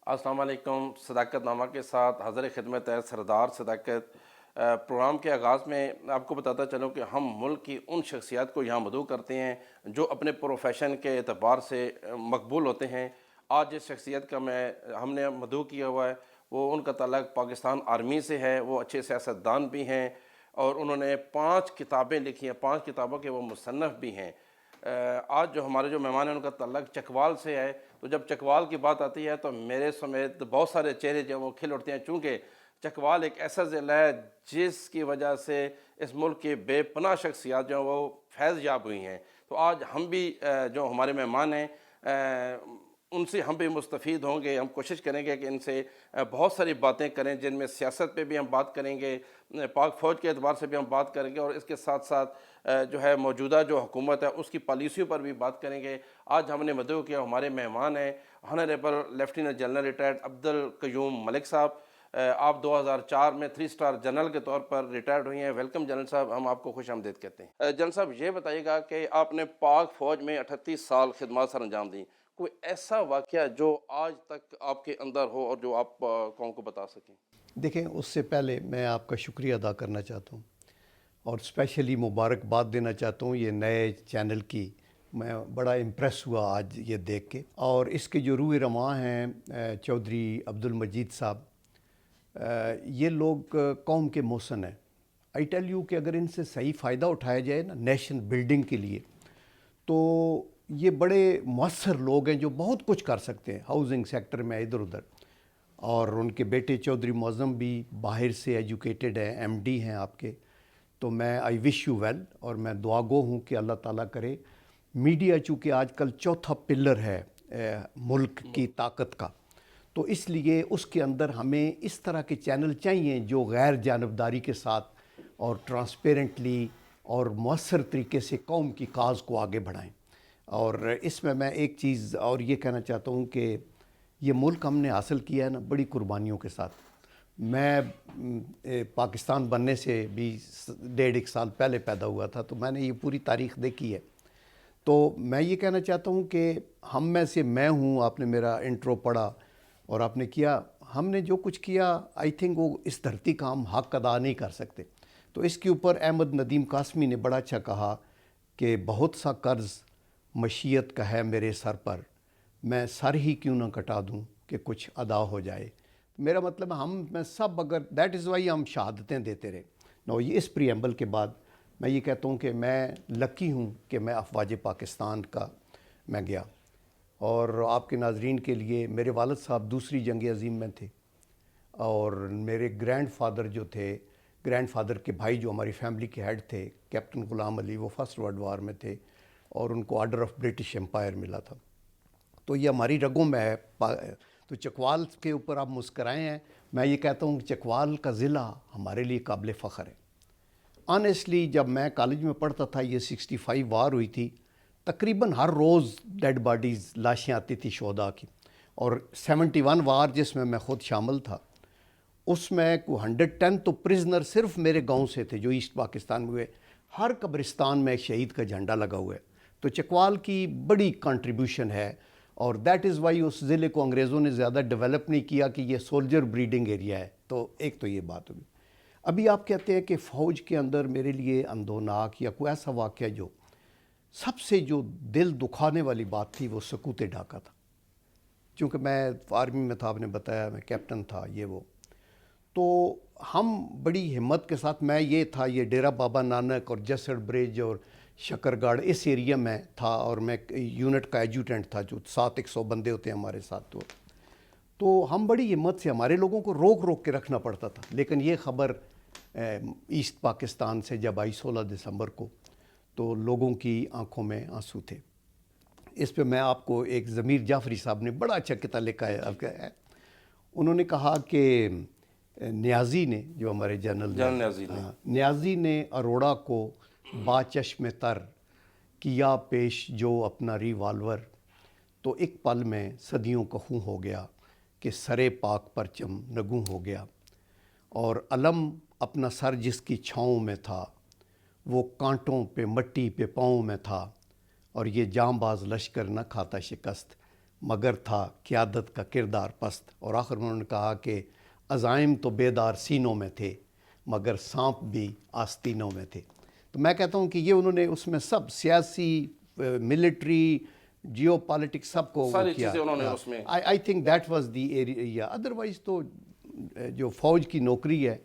السلام علیکم۔ صداقت نامہ کے ساتھ حاضر خدمت ہے سردار صداقت۔ پروگرام کے آغاز میں آپ کو بتاتا چلوں کہ ہم ملک کی ان شخصیات کو یہاں مدعو کرتے ہیں جو اپنے پروفیشن کے اعتبار سے مقبول ہوتے ہیں۔ آج جس شخصیت کا ہم نے مدعو کیا ہوا ہے وہ ان کا تعلق پاکستان آرمی سے ہے۔ وہ اچھے سیاستدان بھی ہیں اور انہوں نے 5 کتابیں لکھی ہیں، 5 کتابوں کے وہ مصنف بھی ہیں۔ آج جو ہمارے مہمان ہیں ان کا تعلق چکوال سے ہے، تو جب چکوال کی بات آتی ہے تو میرے سمیت بہت سارے چہرے جو وہ کھل اٹھتے ہیں، چونکہ چکوال ایک ایسا ضلع ہے جس کی وجہ سے اس ملک کی بے پناہ شخصیات جو ہیں وہ فیض یاب ہوئی ہیں۔ تو آج ہم بھی جو ہمارے مہمان ہیں ان سے ہم بھی مستفید ہوں گے۔ ہم کوشش کریں گے کہ ان سے بہت ساری باتیں کریں، جن میں سیاست پہ بھی ہم بات کریں گے، پاک فوج کے اعتبار سے بھی ہم بات کریں گے، اور اس کے ساتھ ساتھ جو ہے موجودہ جو حکومت ہے اس کی پالیسیوں پر بھی بات کریں گے۔ آج ہم نے مدعو کیا ہمارے مہمان ہیں ہانریبل لیفٹیننٹ جنرل ریٹائرڈ عبدالقیوم ملک صاحب۔ آپ 2004 میں 3 اسٹار جنرل کے طور پر ریٹائرڈ ہوئی ہیں۔ ویلکم جنرل صاحب، ہم آپ کو خوش آمدید کہتے ہیں۔ جنرل صاحب یہ بتائیے گا کہ آپ نے پاک فوج میں 38 سال خدمات سر انجام دیں، کوئی ایسا واقعہ جو آج تک آپ کے اندر ہو اور جو آپ قوم کو بتا سکیں؟ دیکھیں، اس سے پہلے میں آپ کا شکریہ ادا کرنا چاہتا ہوں اور اسپیشلی مبارکباد دینا چاہتا ہوں یہ نئے چینل کی۔ میں بڑا امپریس ہوا آج یہ دیکھ کے، اور اس کے جو روح رواں ہیں چودھری عبدالمجید صاحب، یہ لوگ قوم کے محسن ہیں۔ آئی ٹیل یو کہ اگر ان سے صحیح فائدہ اٹھایا جائے نا نیشن بلڈنگ کے لیے، تو یہ بڑے مؤثر لوگ ہیں جو بہت کچھ کر سکتے ہیں ہاؤسنگ سیکٹر میں ادھر ادھر۔ اور ان کے بیٹے چودھری معظم بھی باہر سے ایجوکیٹڈ ہیں، ایم ڈی ہیں آپ کے۔ تو میں آئی وش یو ویل، اور میں دعا گو ہوں کہ اللہ تعالیٰ کرے میڈیا چونکہ آج کل چوتھا پلر ہے ملک کی طاقت کا، تو اس لیے اس کے اندر ہمیں اس طرح کے چینل چاہیے جو غیر جانبداری کے ساتھ اور ٹرانسپیرنٹلی اور مؤثر طریقے سے قوم کی کاز کو آگے بڑھائیں۔ اور اس میں ایک چیز اور یہ کہنا چاہتا ہوں کہ یہ ملک ہم نے حاصل کیا ہے نا بڑی قربانیوں کے ساتھ۔ میں پاکستان بننے سے بھی 1.5 سال پہلے پیدا ہوا تھا، تو میں نے یہ پوری تاریخ دیکھی ہے۔ تو میں یہ کہنا چاہتا ہوں کہ ہم میں سے میں ہوں، آپ نے میرا انٹرو پڑھا اور آپ نے کیا، ہم نے جو کچھ کیا آئی تھنک وہ اس دھرتی کا ہم حق ادا نہیں کر سکتے۔ تو اس کے اوپر احمد ندیم قاسمی نے بڑا اچھا کہا کہ بہت سا قرض مشیت کا ہے میرے سر پر، میں سر ہی کیوں نہ کٹا دوں کہ کچھ ادا ہو جائے۔ میرا مطلب میں سب اگر دیٹ از وائی ہم شہادتیں دیتے رہے نو۔ یہ اس پریمبل کے بعد میں یہ کہتا ہوں کہ میں لکی ہوں کہ میں افواج پاکستان کا میں گیا۔ اور آپ کے ناظرین کے لیے، میرے والد صاحب دوسری جنگ عظیم میں تھے، اور میرے گرینڈ فادر جو تھے، گرینڈ فادر کے بھائی جو ہماری فیملی کے ہیڈ تھے کیپٹن غلام علی، وہ فرسٹ ورلڈ وار میں تھے اور ان کو آرڈر آف برٹش امپائر ملا تھا۔ تو یہ ہماری رگوں میں ہے۔ تو چکوال کے اوپر آپ مسکرائے ہیں، میں یہ کہتا ہوں کہ چکوال کا ضلع ہمارے لیے قابل فخر ہے۔ آنیسٹلی جب میں کالج میں پڑھتا تھا، یہ 65 وار ہوئی تھی، تقریباً ہر روز ڈیڈ باڈیز لاشیں آتی تھی شہداء کی، اور 71 وار جس میں خود شامل تھا، اس میں 110 تو پرزنر صرف میرے گاؤں سے تھے جو ایسٹ پاکستان میں ہوئے۔ ہر قبرستان میں ایک شہید کا جھنڈا لگا ہوا ہے۔ تو چکوال کی بڑی کنٹریبیوشن ہے، اور دیٹ از وائی اس ضلع کو انگریزوں نے زیادہ ڈیولپ نہیں کیا کہ یہ سولجر بریڈنگ ایریا ہے۔ تو ایک تو یہ بات ہوگی۔ ابھی آپ کہتے ہیں کہ فوج کے اندر میرے لیے اندوناک یا کوئی ایسا واقعہ جو سب سے جو دل دکھانے والی بات تھی، وہ سکوت ڈھاکہ تھا۔ چونکہ میں آرمی میں تھا، آپ نے بتایا میں کیپٹن تھا، یہ وہ، تو ہم بڑی ہمت کے ساتھ، میں یہ تھا، یہ ڈیرہ بابا نانک اور جسڑ برج اور شکر گڑھ اس ایریا میں تھا، اور میں یونٹ کا ایڈجوٹنٹ تھا، جو 100 بندے ہوتے ہیں ہمارے ساتھ۔ تو ہم بڑی ہمت سے، ہمارے لوگوں کو روک روک کے رکھنا پڑتا تھا، لیکن یہ خبر ایسٹ پاکستان سے جب آئی 16 دسمبر کو، تو لوگوں کی آنکھوں میں آنسو تھے۔ اس پہ میں آپ کو ایک ضمیر جعفری صاحب نے بڑا اچھا کتاب لکھا ہے۔ انہوں نے کہا کہ نیازی نے، جو ہمارے جنرل نیازی نے اروڑا کو باچشم تر کیا پیش جو اپنا ریوالور، تو ایک پل میں صدیوں کا خوں ہو گیا کہ سرے پاک پرچم نگوں ہو گیا، اور علم اپنا سر جس کی چھاؤں میں تھا، وہ کانٹوں پہ مٹی پہ پاؤں میں تھا، اور یہ جاں باز لشکر نہ کھاتا شکست مگر تھا قیادت کا کردار پست، اور آخر میں انہوں نے کہا کہ عزائم تو بیدار سینوں میں تھے مگر سانپ بھی آستینوں میں تھے۔ تو میں کہتا ہوں کہ یہ انہوں نے اس میں سب سیاسی، ملٹری، جیو پالیٹکس سب کو وہ ساری کیا۔ چیزیں انہوں نے اس میں I think that was the area. Otherwise تو جو فوج کی نوکری ہے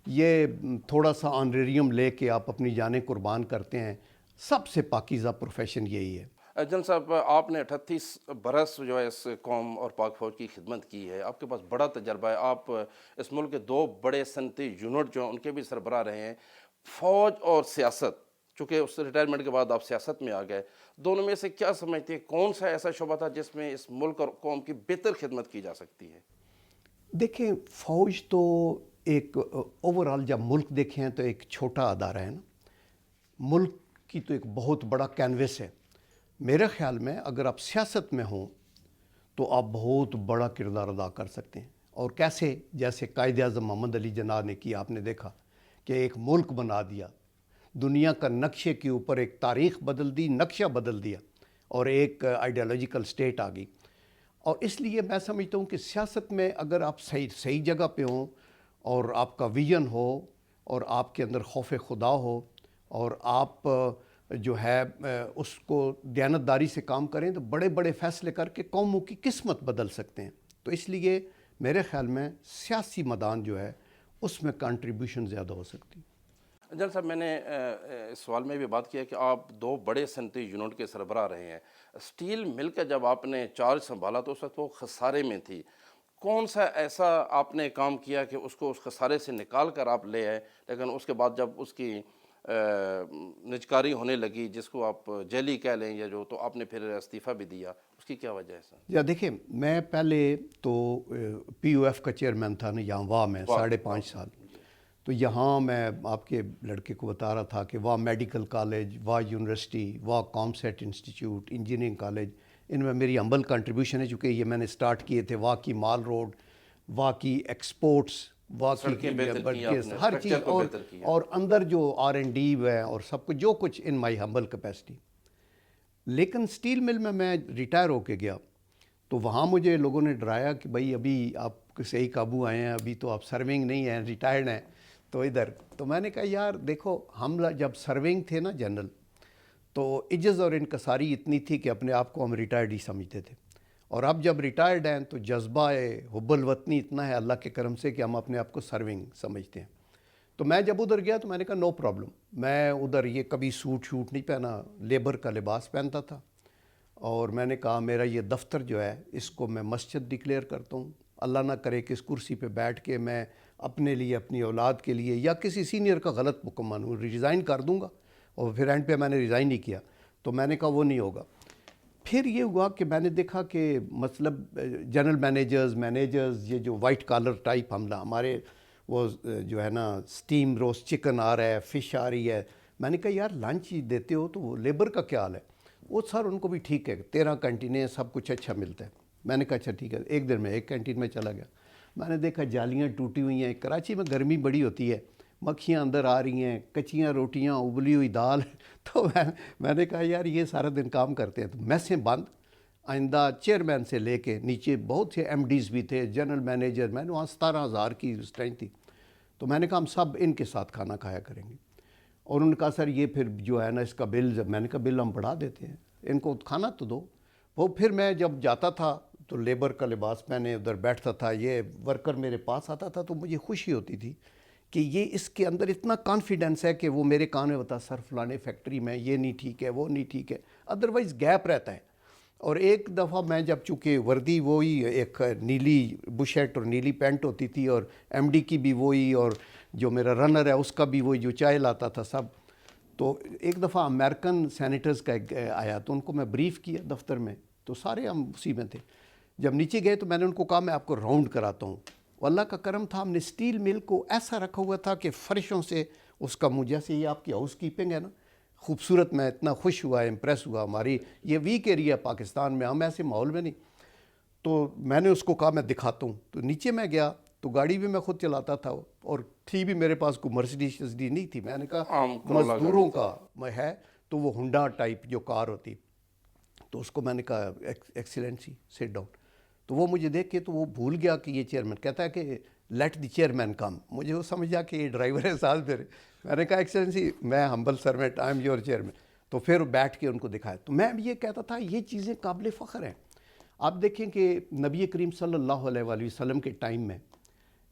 یہ تھوڑا سا آنریریم لے کے آپ اپنی جانیں قربان کرتے ہیں، سب سے پاکیزہ پروفیشن یہی ہے۔ جن صاحب، آپ نے 38 برس جو ہے اس قوم اور پاک فوج کی خدمت کی ہے، آپ کے پاس بڑا تجربہ ہے، آپ اس ملک کے 2 بڑے صنعتی یونٹ جو ہیں ان کے بھی سربراہ رہے ہیں۔ فوج اور سیاست، چونکہ اس ریٹائرمنٹ کے بعد آپ سیاست میں آ گئے، دونوں میں سے کیا سمجھتے ہیں کون سا ایسا شعبہ تھا جس میں اس ملک اور قوم کی بہتر خدمت کی جا سکتی ہے؟ دیکھیں، فوج تو ایک اوورآل جب ملک دیکھیں تو ایک چھوٹا ادارہ ہے نا، ملک کی تو ایک بہت بڑا کینوس ہے۔ میرے خیال میں اگر آپ سیاست میں ہوں تو آپ بہت بڑا کردار ادا کر سکتے ہیں، اور کیسے؟ جیسے قائد اعظم محمد علی جناح نے کیا، آپ نے دیکھا کہ ایک ملک بنا دیا، دنیا کا نقشے کے اوپر ایک تاریخ بدل دی، نقشہ بدل دیا، اور ایک آئیڈیالوجیکل سٹیٹ آ گئی۔ اور اس لیے میں سمجھتا ہوں کہ سیاست میں اگر آپ صحیح جگہ پہ ہوں اور آپ کا ویژن ہو اور آپ کے اندر خوف خدا ہو اور آپ جو ہے اس کو دیانتداری سے کام کریں تو بڑے بڑے فیصلے کر کے قوموں کی قسمت بدل سکتے ہیں۔ تو اس لیے میرے خیال میں سیاسی میدان جو ہے اس میں کنٹریبیوشن زیادہ ہو سکتی۔ جن صاحب، میں نے اس سوال میں بھی بات کیا کہ آپ 2 بڑے صنعتی یونٹ کے سربراہ رہے ہیں۔ اسٹیل مل کا جب آپ نے چارج سنبھالا تو اس وقت وہ خسارے میں تھی، کون سا ایسا آپ نے کام کیا کہ اس کو اس خسارے سے نکال کر آپ لے آئے، لیکن اس کے بعد جب اس کی نجکاری ہونے لگی، جس کو آپ جیلی کہہ لیں یا جو، تو آپ نے پھر استعفیٰ بھی دیا، اس کی کیا وجہ ہے سر؟ یا دیکھیں، میں پہلے تو پی او ایف کا چیئرمین تھا نا یہاں واہ میں 5.5 سال، تو یہاں میں آپ کے لڑکے کو بتا رہا تھا کہ واہ میڈیکل کالج، واہ یونیورسٹی، واہ کامسیٹ انسٹیٹیوٹ، انجینئرنگ کالج، ان میں میری ہمبل کنٹریبیوشن ہے، چونکہ یہ میں نے سٹارٹ کیے تھے۔ واہ کی مال روڈ، واہ کی ایکسپورٹس، واہ کی ہر چیز، اور اندر جو R&D ہے اور سب کچھ، جو کچھ ان مائی ہمبل کیپیسٹی۔ لیکن سٹیل مل میں ریٹائر ہو کے گیا تو وہاں مجھے لوگوں نے ڈرایا کہ بھائی ابھی آپ صحیح قابو آئے ہیں، ابھی تو آپ سرونگ نہیں ہیں، ریٹائرڈ ہیں، تو ادھر۔ تو میں نے کہا یار دیکھو، ہم جب سرونگ تھے نا جنرل، تو عجز اور انکساری اتنی تھی کہ اپنے آپ کو ہم ریٹائرڈ ہی سمجھتے تھے، اور اب جب ریٹائرڈ ہیں تو جذبہ حب الوطنی اتنا ہے اللہ کے کرم سے کہ ہم اپنے آپ کو سرونگ سمجھتے ہیں۔ تو میں جب ادھر گیا تو میں نے کہا نو پرابلم، میں ادھر یہ کبھی سوٹ شوٹ نہیں پہنا، لیبر کا لباس پہنتا تھا، اور میں نے کہا میرا یہ دفتر جو ہے اس کو میں مسجد ڈکلیئر کرتا ہوں، اللہ نہ کرے کہ اس کرسی پہ بیٹھ کے میں اپنے لیے، اپنی اولاد کے لیے یا کسی سینئر کا غلط حکم مانوں، ریزائن کر دوں گا۔ اور پھر اینڈ پہ میں نے ریزائن نہیں کیا، تو میں نے کہا وہ نہیں ہوگا۔ پھر یہ ہوا کہ میں نے دیکھا کہ مطلب جنرل مینیجرز یہ جو وائٹ کالر ٹائپ حملہ، ہمارے وہ جو ہے نا سٹیم روسٹ چکن آ رہا ہے، فش آ رہی ہے، میں نے کہا یار لنچ ہی دیتے ہو تو وہ لیبر کا کیا حال ہے؟ وہ سر ان کو بھی ٹھیک ہے، 13 کینٹینیں، سب کچھ اچھا ملتا ہے۔ میں نے کہا اچھا ٹھیک ہے، ایک دن میں ایک کینٹین میں چلا گیا، میں نے دیکھا جالیاں ٹوٹی ہوئی ہیں، کراچی میں گرمی بڑی ہوتی ہے، مکھیاں اندر آ رہی ہیں، کچیاں روٹیاں، ابلی ہوئی دال، تو میں نے کہا یار یہ سارا دن کام کرتے ہیں، تو میسیں بند۔ آئندہ چیئرمین سے لے کے نیچے بہت سے ایم ڈیز بھی تھے، جنرل مینیجر، میں نے وہاں 17,000 کی اسٹرینتھ تھی، تو میں نے کہا ہم سب ان کے ساتھ کھانا کھایا کریں گے۔ اور انہوں نے کہا سر یہ پھر جو ہے نا اس کا بل، میں نے کہا بل ہم بڑھا دیتے ہیں، ان کو کھانا تو دو۔ وہ پھر میں جب جاتا تھا تو لیبر کا لباس پہنے ادھر بیٹھتا تھا، یہ ورکر میرے پاس آتا تھا تو مجھے خوشی ہوتی تھی کہ یہ اس کے اندر اتنا کانفیڈنس ہے کہ وہ میرے کان میں بتا سر فلانے فیکٹری میں یہ نہیں ٹھیک ہے، وہ نہیں ٹھیک ہے، ادروائز گیپ رہتا ہے۔ اور ایک دفعہ میں جب چونکہ وردی وہی ایک نیلی بشرٹ اور نیلی پینٹ ہوتی تھی، اور ایم ڈی کی بھی وہی، اور جو میرا رنر ہے اس کا بھی وہی جو چائے لاتا تھا سب، تو ایک دفعہ امریکن سینیٹرز کا آیا تو ان کو میں بریف کیا دفتر میں، تو سارے ہم اسی میں تھے۔ جب نیچے گئے تو میں نے ان کو کہا میں آپ کو راؤنڈ کراتا ہوں۔ اللہ کا کرم تھا، ہم نے سٹیل مل کو ایسا رکھا ہوا تھا کہ فرشوں سے اس کا منہ، جیسے یہ آپ کی ہاؤس کیپنگ ہے نا، خوبصورت، میں اتنا خوش ہوا، امپریس ہوا۔ ہماری یہ ویک ایریا ہے پاکستان میں، ہم ایسے ماحول میں نہیں۔ تو میں نے اس کو کہا میں دکھاتا ہوں، تو نیچے میں گیا تو گاڑی بھی میں خود چلاتا تھا، اور تھی بھی میرے پاس کوئی مرسیڈیز نہیں تھی، میں نے کہا مزدوروں کا ہے تو وہ ہنڈا ٹائپ جو کار ہوتی، تو اس کو میں نے کہا ایکسیلنسی سٹ ڈاؤن، تو وہ مجھے دیکھ کے تو وہ بھول گیا کہ یہ چیئرمین، کہتا ہے کہ لیٹ دی چیئرمین کم، مجھے وہ سمجھا کہ یہ ڈرائیور ہے ساتھ میرے، میں نے کہا ایکسیلنسی میں humble servant, I am your chairman, تو پھر بیٹھ کے ان کو دکھایا۔ تو میں یہ کہتا تھا یہ چیزیں قابل فخر ہیں۔ آپ دیکھیں کہ نبی کریم صلی اللہ علیہ وآلہ وسلم کے ٹائم میں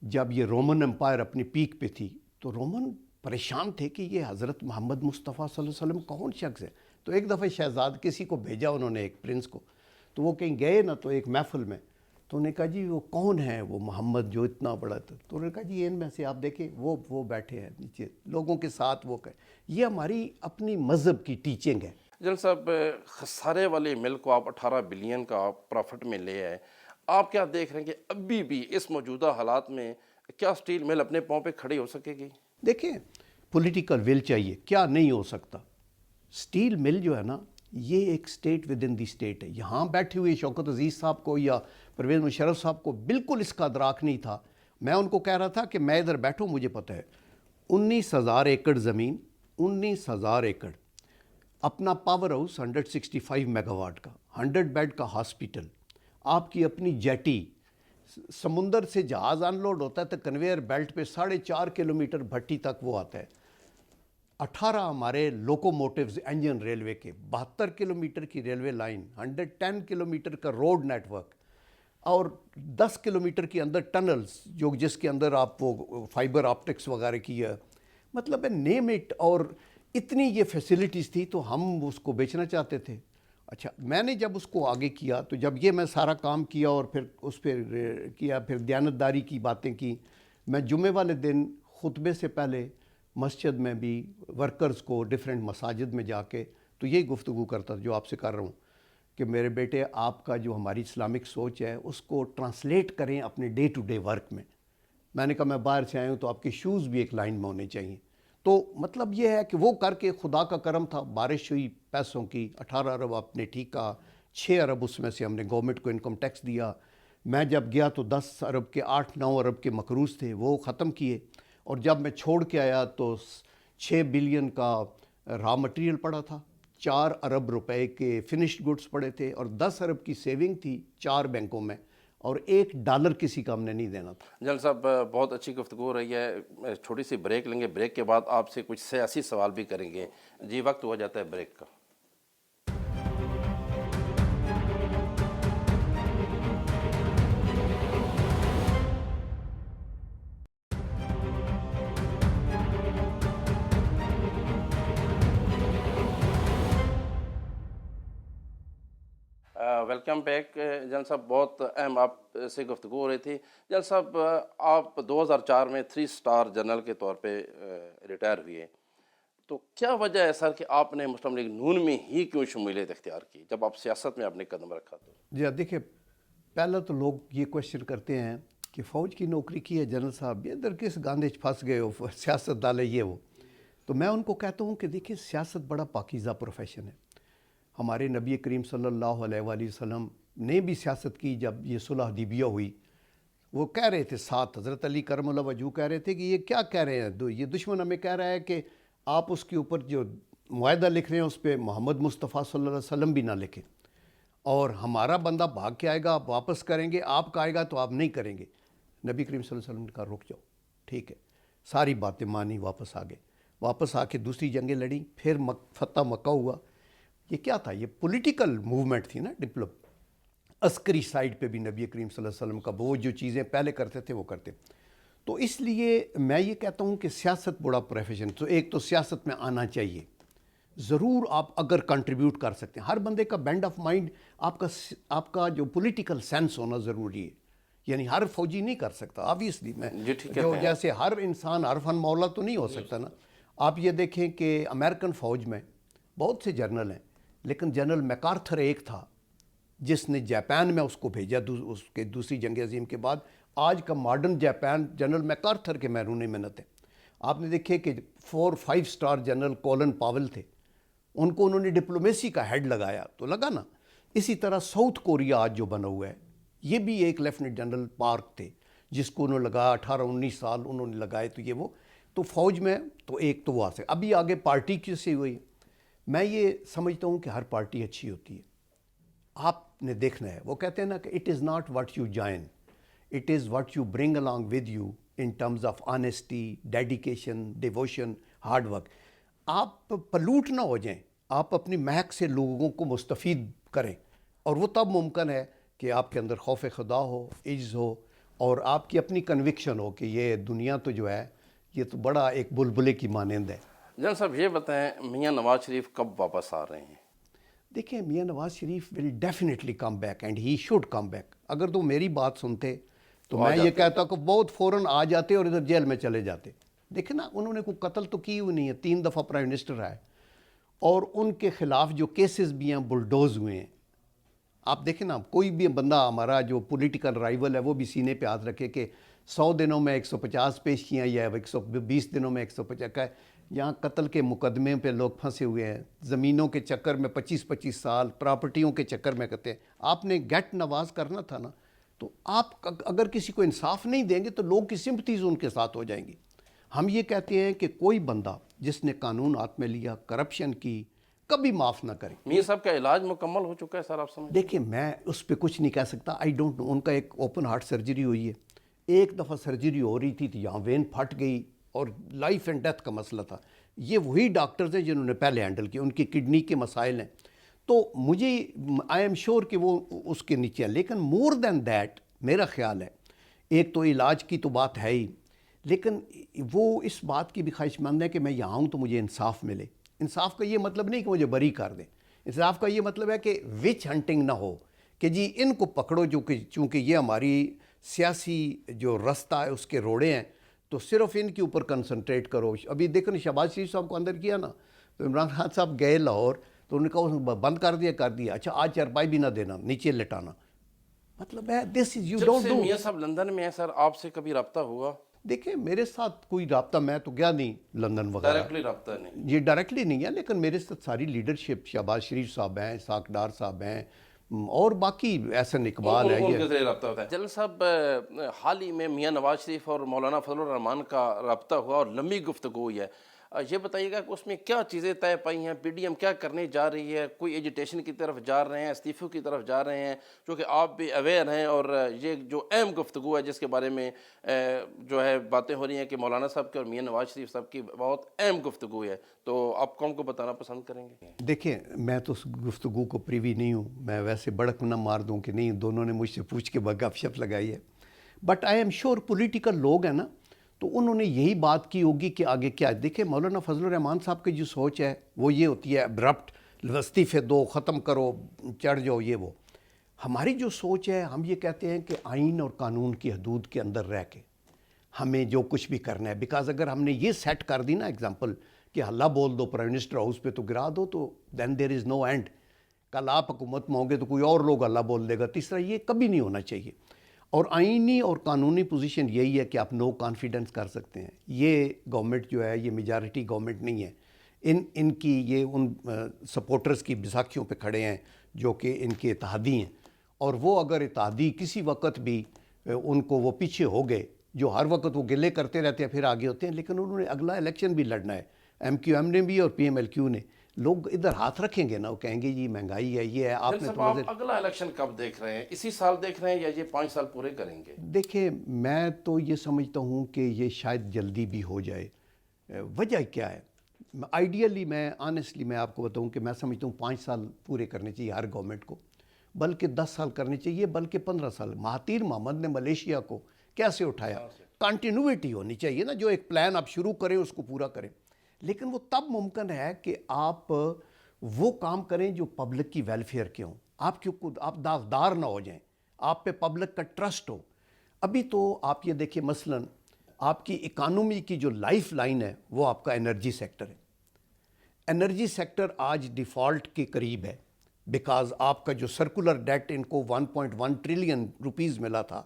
جب یہ رومن امپائر اپنی پیک پہ تھی تو رومن پریشان تھے کہ یہ حضرت محمد مصطفیٰ صلی اللہ علیہ وسلم کون شخص ہے۔ تو ایک دفعہ شہزاد کسی کو بھیجا انہوں نے، ایک پرنس کو، تو وہ کہیں گئے نا تو ایک محفل میں، تو انہوں نے کہا جی وہ کون ہے وہ محمد جو اتنا بڑا تھا، تو انہوں نے کہا جی ان میں سے آپ دیکھیں وہ بیٹھے ہیں نیچے لوگوں کے ساتھ، وہ کہ یہ ہماری اپنی مذہب کی ٹیچنگ ہے۔ جنرل صاحب، خسارے والے ملک کو آپ 18 بلین کا پروفٹ میں لے آئے، آپ کیا دیکھ رہے ہیں کہ ابھی بھی اس موجودہ حالات میں کیا اسٹیل مل اپنے پاؤں پہ کھڑی ہو سکے گی؟ دیکھیں پولیٹیکل ول چاہیے، کیا نہیں ہو سکتا۔ سٹیل مل جو ہے نا یہ ایک state with in the state ہے۔ یہاں بیٹھے ہوئے شوکت عزیز صاحب کو یا پرویز مشرف صاحب کو بالکل اس کا ادراک نہیں تھا۔ میں ان کو کہہ رہا تھا کہ میں ادھر بیٹھوں، مجھے پتہ ہے 19,000 ایکڑ زمین، 19,000 ایکڑ، اپنا پاور ہاؤس 165 میگا واٹ کا، 100 بیڈ کا ہاسپٹل، آپ کی اپنی جیٹی، سمندر سے جہاز ان لوڈ ہوتا ہے تو کنویئر بیلٹ پہ 4.5 کلومیٹر بھٹی تک وہ آتا ہے، 18 ہمارے لوکوموٹیوز انجن ریلوے کے، 72 کلومیٹر کی ریلوے لائن، 110 کلومیٹر کا روڈ نیٹ ورک، اور 10 کلومیٹر کے اندر ٹنلز جو جس کے اندر آپ وہ فائبر آپٹکس وغیرہ کی ہے، مطلب ہے نیم اٹ، اور اتنی یہ فیسلٹیز تھی تو ہم اس کو بیچنا چاہتے تھے۔ اچھا میں نے جب اس کو آگے کیا تو جب یہ میں سارا کام کیا اور پھر اس پہ کیا، پھر دیانتداری کی باتیں کی، میں جمعے والے دن خطبے سے پہلے مسجد میں بھی ورکرز کو ڈیفرنٹ مساجد میں جا کے تو یہی گفتگو کرتا جو آپ سے کر رہا ہوں کہ میرے بیٹے آپ کا جو ہماری اسلامک سوچ ہے اس کو ٹرانسلیٹ کریں اپنے ڈے ٹو ڈے ورک میں۔ میں نے کہا میں باہر سے آیا ہوں تو آپ کے شوز بھی ایک لائن میں ہونے چاہیے۔ تو مطلب یہ ہے کہ وہ کر کے خدا کا کرم تھا، بارش ہوئی پیسوں کی، 18 ارب آپ نے ٹھیک کہا، 6 ارب اس میں سے ہم نے گورنمنٹ کو انکم ٹیکس دیا۔ میں جب گیا تو 10 ارب کے 8-9 ارب کے مقروض تھے وہ ختم کیے، اور جب میں چھوڑ کے آیا تو 6 بلین کا را مٹیریل پڑا تھا، 4 ارب روپے کے فنشڈ گڈز پڑے تھے، اور 10 ارب کی سیونگ تھی 4 بینکوں میں، اور $1 کسی کا ہم نے نہیں دینا تھا۔ جنرل صاحب بہت اچھی گفتگو رہی ہے، چھوٹی سی بریک لیں گے، بریک کے بعد آپ سے کچھ سیاسی سوال بھی کریں گے۔ جی وقت ہو جاتا ہے بریک کا۔ ویلکم بیک جنرل صاحب، بہت اہم آپ سے گفتگو ہو رہی تھی۔ جنرل صاحب آپ 2004 میں 3 اسٹار جنرل کے طور پہ ریٹائر ہوئے، تو کیا وجہ ہے سر کہ آپ نے مسلم لیگ نون میں ہی کیوں شمولیت اختیار کی جب آپ سیاست میں آپ نے قدم رکھا؟ تو جی دیکھیں پہلا تو لوگ یہ کوشچن کرتے ہیں کہ فوج کی نوکری کی ہے جنرل صاحب، یہ ادھر کس گاندے پھنس گئے ہو، سیاست ڈالے یہ وہ۔ تو میں ان کو کہتا ہوں کہ دیکھیں سیاست بڑا پاکیزہ پروفیشن ہے۔ ہمارے نبی کریم صلی اللہ علیہ وآلہ وسلم نے بھی سیاست کی جب یہ صلح حدیبیہ ہوئی، وہ کہہ رہے تھے ساتھ، حضرت علی کرم اللہ وجہہ کہہ رہے تھے کہ یہ کیا کہہ رہے ہیں، یہ دشمن ہمیں کہہ رہا ہے کہ آپ اس کے اوپر جو معاہدہ لکھ رہے ہیں اس پہ محمد مصطفیٰ صلی اللہ علیہ وسلم بھی نہ لکھیں، اور ہمارا بندہ بھاگ کے آئے گا آپ واپس کریں گے، آپ کا آئے گا تو آپ نہیں کریں گے۔ نبی کریم صلی اللہ علیہ وسلم نے کہا رک جاؤ، ٹھیک ہے، ساری باتیں مانی، واپس آ گئے، واپس آ کے دوسری جنگیں لڑیں، پھر فتح مکہ ہوا۔ یہ کیا تھا؟ یہ پولیٹیکل موومنٹ تھی نا، عسکری سائڈ پہ بھی نبی کریم صلی اللہ علیہ وسلم کا وہ جو چیزیں پہلے کرتے تھے وہ کرتے۔ تو اس لیے میں یہ کہتا ہوں کہ سیاست بڑا پروفیشن، تو ایک تو سیاست میں آنا چاہیے، ضرور آپ اگر کنٹریبیوٹ کر سکتے ہیں، ہر بندے کا بینڈ آف مائنڈ، آپ کا جو پولیٹیکل سینس ہونا ضروری ہے، یعنی ہر فوجی نہیں کر سکتا آبویسلی، میں جو جیسے ہر انسان ہر فن مولا تو نہیں ہو سکتا نا۔ آپ یہ دیکھیں کہ امریکن فوج میں بہت سے جنرل ہیں، لیکن جنرل میکارتھر ایک تھا جس نے جاپان میں اس کو بھیجا اس کے دوسری جنگ عظیم کے بعد۔ آج کا ماڈرن جاپان جنرل میکارتھر کے محرون منت ہے۔ آپ نے دیکھے کہ 4-5 اسٹار جنرل کولن پاول تھے، ان کو انہوں نے ڈپلومیسی کا ہیڈ لگایا تو لگا نا۔ اسی طرح ساؤتھ کوریا آج جو بنا ہوا ہے، یہ بھی ایک لیفٹیننٹ جنرل پارک تھے جس کو انہوں نے لگایا، 18-19 سال انہوں نے لگائے، تو یہ وہ تو فوج میں تو ایک تو وہ ابھی آگے پارٹی کی سے ہوئی۔ میں یہ سمجھتا ہوں کہ ہر پارٹی اچھی ہوتی ہے، آپ نے دیکھنا ہے. وہ کہتے ہیں نا کہ it is not what you join, it is what you bring along with you in terms of honesty, dedication, devotion, hard work. آپ پلوٹ نہ ہو جائیں, آپ اپنی مہک سے لوگوں کو مستفید کریں, اور وہ تب ممکن ہے کہ آپ کے اندر خوف خدا ہو, عجز ہو, اور آپ کی اپنی کنوکشن ہو کہ یہ دنیا تو جو ہے یہ تو بڑا ایک بلبلے کی مانند ہے. جنرل صاحب یہ بتائیں میاں نواز شریف کب واپس آ رہے ہیں؟ دیکھیں, Mian Nawaz Sharif will definitely come back and he should come back. اگر تو میری بات سنتے تو میں یہ کہتا کہ بہت فوراً آ جاتے اور ادھر جیل میں چلے جاتے. دیکھیں نا, انہوں نے کوئی قتل تو کی ہوئی نہیں ہے, 3 دفعہ پرائم منسٹر آئے, اور ان کے خلاف جو کیسز بھی ہیں بلڈوز ہوئے ہیں. آپ دیکھیں نا, کوئی بھی بندہ ہمارا جو پولیٹیکل رائیول ہے وہ بھی سینے پہ ہاتھ رکھے کہ 100 دنوں میں 150 پیشیاں یا 120 دنوں میں 150 کا. یہاں قتل کے مقدمے پہ لوگ پھنسے ہوئے ہیں, زمینوں کے چکر میں 25 سال, پراپرٹیوں کے چکر میں کہتے ہیں. آپ نے گیٹ نواز کرنا تھا نا, تو آپ اگر کسی کو انصاف نہیں دیں گے تو لوگ کی سمپتیز ان کے ساتھ ہو جائیں گی. ہم یہ کہتے ہیں کہ کوئی بندہ جس نے قانون ہاتھ میں لیا, کرپشن کی, کبھی معاف نہ کریں. میاں صاحب کا علاج مکمل ہو چکا ہے سر, آپ سمجھ؟ دیکھیں, میں اس پہ کچھ نہیں کہہ سکتا, آئی ڈونٹ نو. ان کا ایک اوپن ہارٹ سرجری ہوئی ہے, ایک دفعہ سرجری ہو رہی تھی تو یہاں وین پھٹ گئی اور لائف اینڈ ڈیتھ کا مسئلہ تھا. یہ وہی ڈاکٹرز ہیں جنہوں نے پہلے ہینڈل کیا, ان کی کڈنی کے مسائل ہیں. تو مجھے آئی ایم شیور کہ وہ اس کے نیچے ہیں. لیکن مور دین دیٹ میرا خیال ہے, ایک تو علاج کی تو بات ہے ہی, لیکن وہ اس بات کی بھی خواہش مند ہے کہ میں یہاں ہوں تو مجھے انصاف ملے. انصاف کا یہ مطلب نہیں کہ مجھے بری کر دیں, انصاف کا یہ مطلب ہے کہ وچ ہنٹنگ نہ ہو, کہ جی ان کو پکڑو جو کہ چونکہ یہ ہماری سیاسی جو رستہ ہے اس کے روڑے ہیں, تو صرف ان کے اوپر کنسنٹریٹ کرو. ابھی دیکھو نا, شہباز شریف صاحب کو اندر کیا نا, تو عمران خان صاحب گئے لاہور تو انہوں نے کہا بند کر دیا, اچھا آج چارپائی بھی نہ دینا, نیچے لٹانا. مطلب ہے دس از یو جب ڈونٹ سے ڈو. میاں صاحب لندن میں ہیں سر, آپ سے کبھی رابطہ ہوا؟ دیکھیں, میرے ساتھ کوئی رابطہ, میں تو گیا نہیں لندن وغیرہ, ڈائریکٹلی رابطہ نہیں؟ یہ ڈائریکٹلی نہیں ہے, لیکن میرے ساتھ ساری لیڈرشپ, شہباز شریف صاحب ہیں, اسحاق ڈار صاحب ہیں, اور باقی احسن اقبال ہے. ان یہ کے ذریعے رابطہ ہوتا ہے. جنرل صاحب, حال ہی میں میاں نواز شریف اور مولانا فضل الرحمان کا رابطہ ہوا اور لمبی گفتگو ہوئی ہے. یہ بتائیے گا کہ اس میں کیا چیزیں طے پائی ہیں, پی ڈی ایم کیا کرنے جا رہی ہے, کوئی ایجیٹیشن کی طرف جا رہے ہیں, استعفوں کی طرف جا رہے ہیں, چونکہ آپ بھی اویئر ہیں, اور یہ جو اہم گفتگو ہے جس کے بارے میں جو ہے باتیں ہو رہی ہیں کہ مولانا صاحب کی اور میاں نواز شریف صاحب کی بہت اہم گفتگو ہے, تو آپ کون کو بتانا پسند کریں گے؟ دیکھیں, میں تو اس گفتگو کو پریوی نہیں ہوں, میں ویسے بڑک نہ مار دوں کہ نہیں دونوں نے مجھ سے پوچھ کے گپ شپ لگائی ہے. But I am sure political لوگ ہیں نا, تو انہوں نے یہی بات کی ہوگی کہ آگے کیا. دیکھیں, مولانا فضل الرحمان صاحب کی جو سوچ ہے وہ یہ ہوتی ہے ابرپٹ, استعفے دو, ختم کرو, چڑھ جاؤ, یہ وہ. ہماری جو سوچ ہے, ہم یہ کہتے ہیں کہ آئین اور قانون کی حدود کے اندر رہ کے ہمیں جو کچھ بھی کرنا ہے. بیکاز اگر ہم نے یہ سیٹ کر دی نا ایگزامپل کہ ہلہ بول دو پرائم منسٹر ہاؤس پہ تو گرا دو, تو دین دیر از نو اینڈ. کل آپ حکومت میں ہوں گے تو کوئی اور لوگ ہلہ بول دے گا. تیسرا, یہ کبھی نہیں ہونا چاہیے. اور آئینی اور قانونی پوزیشن یہی ہے کہ آپ نو کانفیڈنس کر سکتے ہیں. یہ گورنمنٹ جو ہے یہ میجارٹی گورنمنٹ نہیں ہے. ان کی یہ ان سپورٹرز کی بیساکھیوں پہ کھڑے ہیں جو کہ ان کے اتحادی ہیں, اور وہ اگر اتحادی کسی وقت بھی ان کو وہ پیچھے ہو گئے, جو ہر وقت وہ گلے کرتے رہتے ہیں پھر آگے ہوتے ہیں, لیکن انہوں نے اگلا الیکشن بھی لڑنا ہے, ایم کیو ایم نے بھی اور پی ایم ایل کیو نے. لوگ ادھر ہاتھ رکھیں گے نا, وہ کہیں گے یہ مہنگائی ہے, یہ ہے. آپ نے تو آپ اگلا الیکشن کب دیکھ رہے ہیں, اسی سال دیکھ رہے ہیں یا یہ 5 سال پورے کریں گے؟ دیکھیں, میں تو یہ سمجھتا ہوں کہ یہ شاید جلدی بھی ہو جائے. وجہ کیا ہے, آئیڈیلی میں آنیسٹلی میں آپ کو بتاؤں کہ میں سمجھتا ہوں 5 سال پورے کرنے چاہیے ہر گورنمنٹ کو, بلکہ 10 سال کرنے چاہیے, بلکہ 15 سال. مہاتیر محمد نے ملیشیا کو کیسے اٹھایا, کنٹینیوٹی ہونی چاہیے نا, جو ایک پلان آپ شروع کریں اس کو پورا کریں. لیکن وہ تب ممکن ہے کہ آپ وہ کام کریں جو پبلک کی ویلفیئر کے ہوں, آپ داغدار نہ ہو جائیں, آپ پہ پبلک کا ٹرسٹ ہو. ابھی تو آپ یہ دیکھیں, مثلاً آپ کی اکانومی کی جو لائف لائن ہے وہ آپ کا انرجی سیکٹر ہے. انرجی سیکٹر آج ڈیفالٹ کے قریب ہے, بیکاز آپ کا جو سرکولر ڈیٹ ان کو 1.1 ٹریلین روپیز ملا تھا,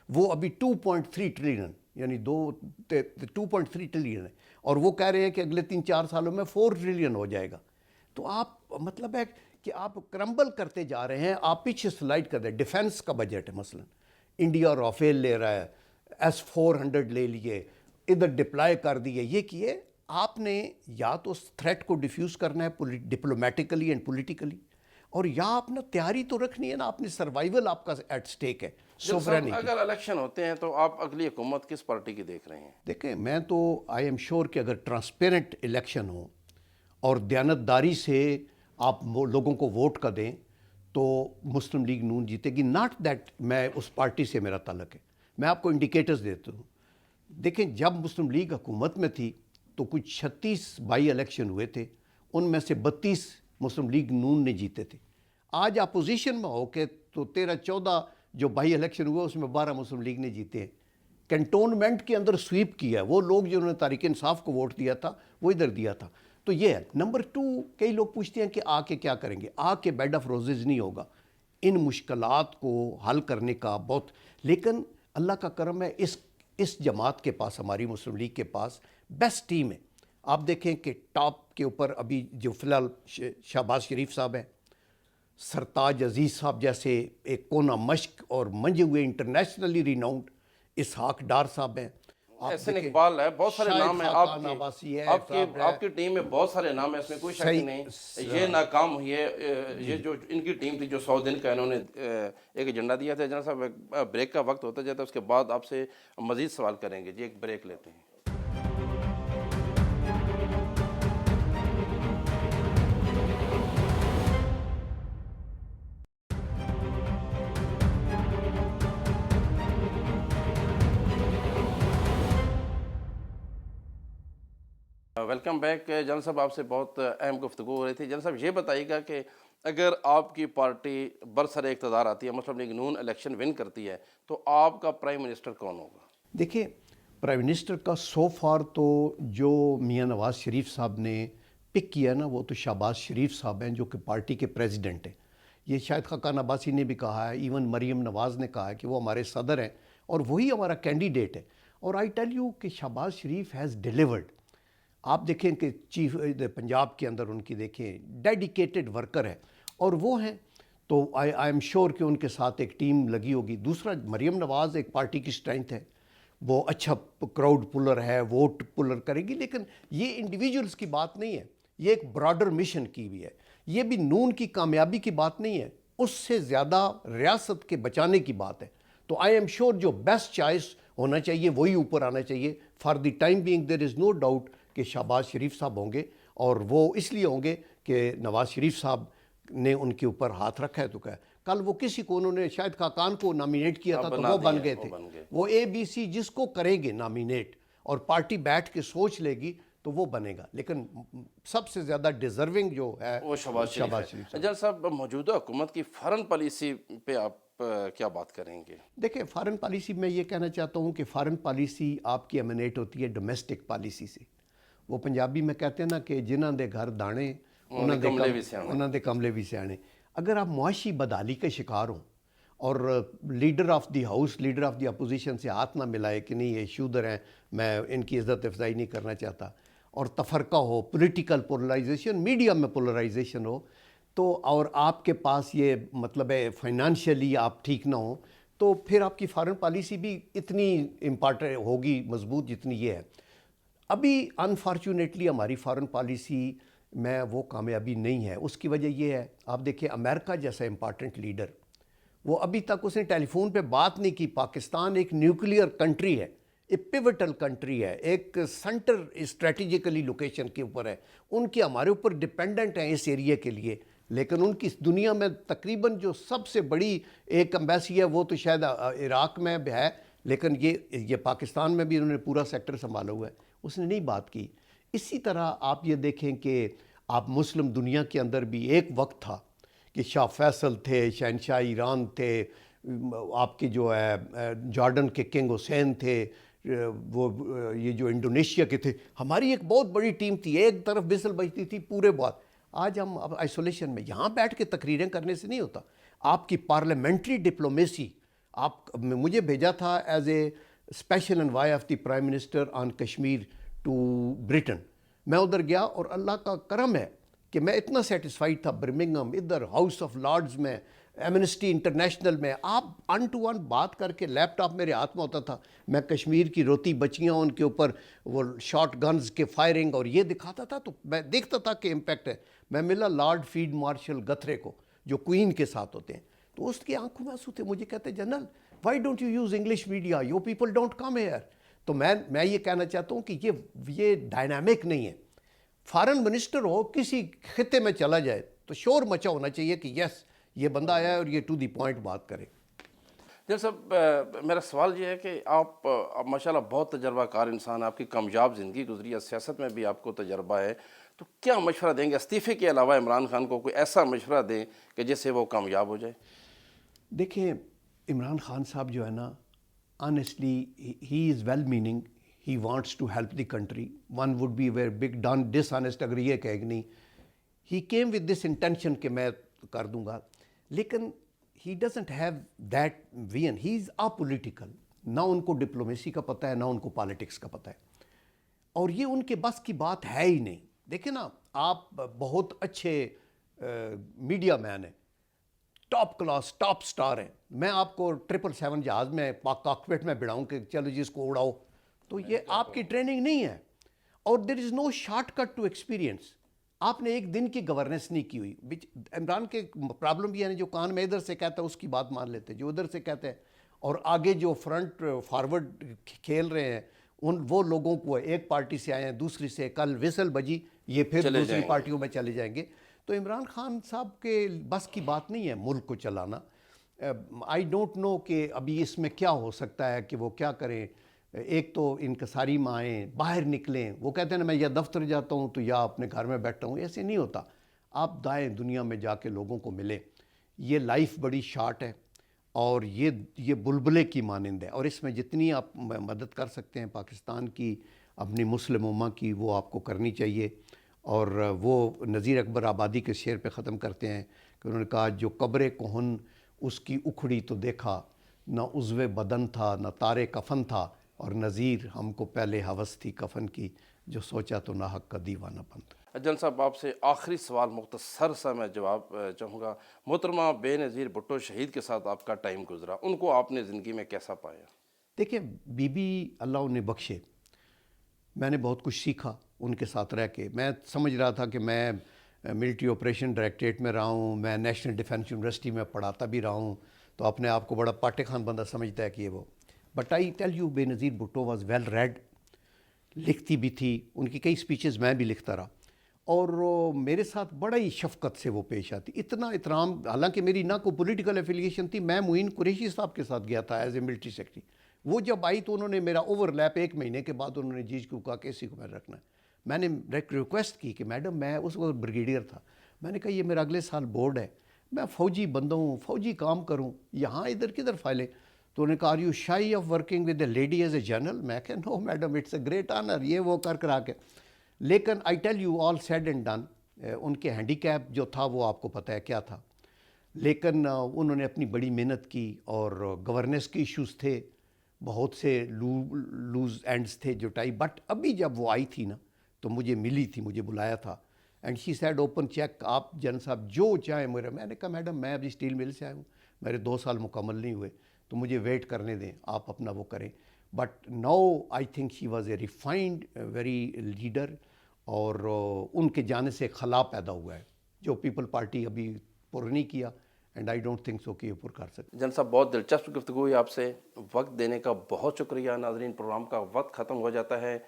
وہ ابھی 2.3 ٹریلین یعنی 2.3 ٹریلین ہے, اور وہ کہہ رہے ہیں کہ اگلے 3-4 سالوں میں 4 ٹریلین ہو جائے گا. تو آپ مطلب ہے کہ آپ کرمبل کرتے جا رہے ہیں, آپ پیچھے سلائڈ کر رہے ہیں. ڈیفنس کا بجٹ ہے, مثلا انڈیا رافیل لے رہا ہے, S-400 لے لیے, ادھر ڈپلائی کر دیے, یہ کیے. آپ نے یا تو اس تھریٹ کو ڈیفیوز کرنا ہے ڈپلومیٹیکلی اینڈ پولیٹیکلی, اور یہاں اپنا تیاری تو رکھنی ہے نا, اپنی سروائیول آپ کا ایٹ سٹیک ہے, جب سوورینٹی. اگر الیکشن ہوتے ہیں تو آپ اگلی حکومت کس پارٹی کی دیکھ رہے ہیں؟ دیکھیں میں تو آئی ایم شیور کہ اگر ٹرانسپیرنٹ الیکشن ہو اور دیانتداری سے آپ لوگوں کو ووٹ کا دیں تو مسلم لیگ نون جیتے گی. ناٹ دیٹ میں اس پارٹی سے میرا تعلق ہے, میں آپ کو انڈیکیٹرز دیتا ہوں. دیکھیں جب مسلم لیگ حکومت میں تھی تو کچھ 36 بائی الیکشن ہوئے تھے, ان میں سے 32 مسلم لیگ نون نے جیتے تھے. آج اپوزیشن میں ہو کے تو 13-14 جو بائی الیکشن ہوئے اس میں 12 مسلم لیگ نے جیتے ہیں. کنٹونمنٹ کے اندر سویپ کیا ہے, وہ لوگ جنہوں نے تحریک انصاف کو ووٹ دیا تھا وہ ادھر دیا تھا. تو یہ ہے. نمبر 2, کئی لوگ پوچھتے ہیں کہ آ کے کیا کریں گے. آ کے بیڈ آف روزز نہیں ہوگا, ان مشکلات کو حل کرنے کا بہت, لیکن اللہ کا کرم ہے اس جماعت کے پاس, ہماری مسلم لیگ کے پاس بیسٹ ٹیم ہے. آپ دیکھیں کہ ٹاپ کے اوپر ابھی جو فی الحال شہباز شریف صاحب ہیں, سرتاج عزیز صاحب جیسے ایک کونا مشق اور منجے ہوئے انٹرنیشنلی ریناؤنڈ اسحاق ڈار صاحب ہیں, احسن اقبال ہے, بہت سارے نام ہیں. آپ کی ٹیم میں بہت سارے نام ہیں, اس میں کوئی شک نہیں. یہ ناکام ہوئی ہے, یہ جو ان کی ٹیم تھی جو 100 دن کا انہوں نے ایک ایجنڈا دیا تھا. جناب صاحب بریک کا وقت ہوتا جاتا ہے, اس کے بعد آپ سے مزید سوال کریں گے. جی ایک بریک لیتے ہیں. Welcome back. جنرل صاحب آپ سے بہت اہم گفتگو ہو رہی تھی. جنرل صاحب یہ بتائیے گا کہ اگر آپ کی پارٹی برسر اقتدار آتی ہے, مسلم لیگ نون الیکشن ون کرتی ہے, تو آپ کا پرائم منسٹر کون ہوگا؟ دیکھیں پرائم منسٹر کا سو فار تو جو میاں نواز شریف صاحب نے پک کیا نا, وہ تو شہباز شریف صاحب ہیں جو کہ پارٹی کے پریزیڈنٹ ہیں. یہ شاید خاقان عباسی نے بھی کہا ہے, ایون مریم نواز نے کہا ہے کہ وہ ہمارے صدر ہیں اور وہی ہمارا کینڈیڈیٹ ہے. اور آئی ٹیل یو کہ شہباز شریف ہیز ڈیلیورڈ. آپ دیکھیں کہ چیف پنجاب کے اندر ان کی دیکھیں ڈیڈیکیٹڈ ورکر ہے اور وہ ہیں, تو آئی ایم شیور کہ ان کے ساتھ ایک ٹیم لگی ہوگی. دوسرا, مریم نواز ایک پارٹی کی اسٹرینتھ ہے, وہ اچھا کراؤڈ پولر ہے, ووٹ پولر کرے گی. لیکن یہ انڈیویجولز کی بات نہیں ہے, یہ ایک براڈر مشن کی بھی ہے. یہ بھی نون کی کامیابی کی بات نہیں ہے, اس سے زیادہ ریاست کے بچانے کی بات ہے. تو آئی ایم شیور جو بیسٹ چوائس ہونا چاہیے وہی اوپر آنا چاہیے. For the time being there is no doubt کہ شہباز شریف صاحب ہوں گے, اور وہ اس لیے ہوں گے کہ نواز شریف صاحب نے ان کے اوپر ہاتھ رکھا ہے. تو کیا کل وہ کسی کو انہوں نے شاید خاقان کو نامینیٹ کیا تھا تو وہ بن گئے تھے. وہ اے بی سی جس کو کریں گے نامینیٹ اور پارٹی بیٹھ کے سوچ لے گی تو وہ بنے گا, لیکن سب سے زیادہ ڈیزرونگ جو ہے وہ شہباز شریف ہے. جنرل صاحب موجودہ حکومت کی فارن پالیسی پہ آپ کیا بات کریں گے؟ دیکھیں فارن پالیسی میں یہ کہنا چاہتا ہوں کہ فارن پالیسی آپ کی ایمنیٹ ہوتی ہے ڈومیسٹک پالیسی سے. وہ پنجابی میں کہتے ہیں نا کہ جنہاں دے گھر دانے انہاں دے کملے بھی سیانے. اگر آپ معاشی بدحالی کے شکار ہوں اور leader of the house, leader of the opposition سے ہاتھ نہ ملائے کہ نہیں یہ شودر ہیں, میں ان کی عزت افزائی نہیں کرنا چاہتا, اور تفرقہ ہو, پولیٹیکل پولرائزیشن, میڈیا میں پولرائزیشن ہو, تو اور آپ کے پاس یہ مطلب ہے فائنانشلی آپ ٹھیک نہ ہوں, تو پھر آپ کی فارن پالیسی بھی اتنی امپارٹنٹ ہوگی مضبوط جتنی یہ ہے. ابھی انفارچونیٹلی ہماری فارن پالیسی میں وہ کامیابی نہیں ہے. اس کی وجہ یہ ہے, آپ دیکھیں امریکہ جیسا امپارٹنٹ لیڈر, وہ ابھی تک اس نے ٹیلی فون پہ بات نہیں کی. پاکستان ایک نیوکلیئر کنٹری ہے, ایک پیوٹل کنٹری ہے, ایک سینٹر اسٹریٹجیکلی لوکیشن کے اوپر ہے. ان کے ہمارے اوپر ڈپینڈنٹ ہیں اس ایریا کے لیے, لیکن ان کی دنیا میں تقریباً جو سب سے بڑی ایک ایمبیسی ہے وہ تو شاید عراق میں بھی ہے, لیکن یہ پاکستان میں بھی انہوں نے پورا سیکٹر سنبھالا ہوا ہے, اس نے نہیں بات کی. اسی طرح آپ یہ دیکھیں کہ آپ مسلم دنیا کے اندر بھی ایک وقت تھا کہ شاہ فیصل تھے, شہنشاہ ایران تھے, آپ کے جو ہے جارڈن کے کنگ حسین تھے, وہ یہ جو انڈونیشیا کے تھے. ہماری ایک بہت بڑی ٹیم تھی, ایک طرف بسل بجتی تھی پورے بات. آج ہم اب آئسولیشن میں, یہاں بیٹھ کے تقریریں کرنے سے نہیں ہوتا. آپ کی پارلیمنٹری ڈپلومیسی, آپ مجھے بھیجا تھا as a special envoy of the prime minister on Kashmir to Britain. میں ادھر گیا اور اللہ کا کرم ہے کہ میں اتنا سیٹسفائیڈ تھا. برمنگھم, ادھر ہاؤس آف لارڈز میں, ایمنسٹی انٹرنیشنل میں, آپ ان ٹو ون بات کر کے, لیپ ٹاپ میرے ہاتھ میں ہوتا تھا, میں کشمیر کی روتی بچیاں ان کے اوپر وہ شارٹ گنز کے فائرنگ اور یہ دکھاتا تھا, تو میں دیکھتا تھا کہ امپیکٹ ہے. میں ملا لارڈ فیلڈ مارشل گتھرے کو, جو کوئین کے ساتھ ہوتے ہیں، تو اس کی آنکھوں میں آنسو تھے. مجھے کہتے general why don't you use English media, you people don't come here. تو میں یہ کہنا چاہتا ہوں کہ یہ ڈائنامک نہیں ہے. فارن منسٹر ہو کسی خطے میں چلا جائے تو شور مچا ہونا چاہیے کہ یس یہ بندہ آیا ہے اور یہ ٹو دی پوائنٹ بات کرے. جنرل صاحب، میرا سوال یہ ہے کہ آپ ماشاءاللہ بہت تجربہ کار انسان، آپ کی کامیاب زندگی گزری ہے، سیاست میں بھی آپ کو تجربہ ہے، تو کیا مشورہ دیں گے استعفے کے علاوہ عمران خان کو؟ کوئی ایسا مشورہ دیں کہ جس سے وہ کامیاب ہو جائے. دیکھیں عمران خان صاحب جو ہے نا، honestly he is well meaning, he wants to help the country. One would be very big dishonest اگر یہ کہے کہ نہیں، he came with this intention کہ میں کر دوں گا، لیکن he doesn't have that vein. He is apolitical. نہ ان کو ڈپلومیسی کا پتہ ہے، نہ ان کو پالیٹکس کا پتہ ہے، اور یہ ان کے بس کی بات ہے ہی نہیں. دیکھیں نا، آپ بہت اچھے میڈیا مین ہیں، ٹاپ کلاس ٹاپ سٹار ہیں. میں آپ کو 777 جہاز میں کاکپٹ میں بڑھاؤں کہ چلو جی اس کو اڑاؤ، تو یہ آپ کی ٹریننگ نہیں ہے. اور دیر از نو شارٹ کٹ ٹو ایکسپیرینس. آپ نے ایک دن کی گورننس نہیں کی ہوئی. عمران کے پرابلم یہ ہے جو کان میں ادھر سے کہتا ہے اس کی بات مان لیتے، جو ادھر سے کہتے ہیں، اور آگے جو فرنٹ فارورڈ کھیل رہے ہیں وہ لوگوں کو ایک پارٹی سے آئے ہیں، دوسری سے، کل وسل بجی یہ پھر دوسری پارٹیوں میں چلے جائیں گے. تو عمران خان صاحب کے بس کی بات نہیں ہے ملک کو چلانا. آئی ڈونٹ نو کہ ابھی اس میں کیا ہو سکتا ہے کہ وہ کیا کریں. ایک تو انکساری مائیں باہر نکلیں. وہ کہتے ہیں نا میں یا دفتر جاتا ہوں تو یا اپنے گھر میں بیٹھتا ہوں. ایسے نہیں ہوتا. آپ دائیں دنیا میں جا کے لوگوں کو ملیں. یہ لائف بڑی شارٹ ہے اور یہ بلبلے کی مانند ہے، اور اس میں جتنی آپ مدد کر سکتے ہیں پاکستان کی، اپنی مسلم امہ کی، وہ آپ کو کرنی چاہیے. اور وہ نذیر اکبر آبادی کے شعر پہ ختم کرتے ہیں کہ انہوں نے کہا جو قبر کہن اس کی اکھڑی تو دیکھا، نہ عضو بدن تھا نہ تارے کفن تھا، اور نذیر ہم کو پہلے ہوس تھی کفن کی، جو سوچا تو ناحق کا دیوانہ بند. جن صاحب، آپ سے آخری سوال مختصر سا میں جواب چاہوں گا. محترمہ بے نظیر بھٹو شہید کے ساتھ آپ کا ٹائم گزرا، ان کو آپ نے زندگی میں کیسا پایا؟ دیکھیں بی بی اللہ انہیں بخشے، میں نے بہت کچھ سیکھا ان کے ساتھ رہ کے. میں سمجھ رہا تھا کہ میں ملٹری آپریشن ڈائریکٹریٹ میں رہا ہوں، میں نیشنل ڈیفنس یونیورسٹی میں پڑھاتا بھی رہا ہوں، تو اپنے آپ کو بڑا پاٹے خان بندہ سمجھتا ہے کہ یہ وہ. بٹ آئی ٹیل یو بے نظیر بھٹو واز ویل ریڈ، لکھتی بھی تھی. ان کی کئی سپیچز میں بھی لکھتا رہا، اور میرے ساتھ بڑا ہی شفقت سے وہ پیش آتی، اتنا احترام. حالانکہ میری نہ کوئی پولیٹیکل ایفیلیشن تھی، میں معین قریشی صاحب کے ساتھ گیا تھا ایز اے ملٹری سیکرٹری. وہ جب آئی تو انہوں نے میرا اوور لیپ 1 مہینے کے بعد انہوں نے جیج کو کہا کہ اسی کو میں رکھنا ہے. میں نے ریکویسٹ کی کہ میڈم، میں اس وقت بریگیڈیئر تھا، میں نے کہا یہ میرا اگلے سال بورڈ ہے، میں فوجی بندہ ہوں، فوجی کام کروں، یہاں ادھر کدھر فائلیں. تو انہوں نے کہا are you shy of working with a lady as a general? میں کہا no madam, it's a great honour, یہ وہ کرا کے. لیکن I tell you all said and done, ان کے ہینڈی کیپ جو تھا وہ آپ کو پتہ ہے کیا تھا، لیکن انہوں نے اپنی بڑی محنت کی. اور گورننس کے ایشوز تھے، بہت سے لوز اینڈز تھے جو ٹائی. بٹ ابھی جب وہ آئی تھی نا تو مجھے ملی تھی، مجھے بلایا تھا، and she said open check, آپ جن صاحب جو چاہیں میرے. میں نے کہا میڈم میں ابھی اسٹیل مل سے آیا ہوں، میرے 2 سال مکمل نہیں ہوئے، تو مجھے ویٹ کرنے دیں، آپ اپنا وہ کریں. But no I think she was a refined very leader, اور ان کے جانے سے خلا پیدا ہوا ہے جو پیپل پارٹی ابھی پر نہیں کیا، and I don't think so کہ یہ پر کر سکتے. جن صاحب، بہت دلچسپ گفتگو ہوئی آپ سے، وقت دینے کا بہت شکریہ. ناظرین، پروگرام کا وقت ختم ہو جاتا ہے.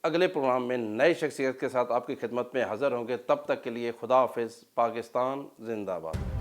اگلے پروگرام میں نئے شخصیت کے ساتھ آپ کی خدمت میں حاضر ہوں گے. تب تک کے لیے خدا حافظ. پاکستان زندہ باد.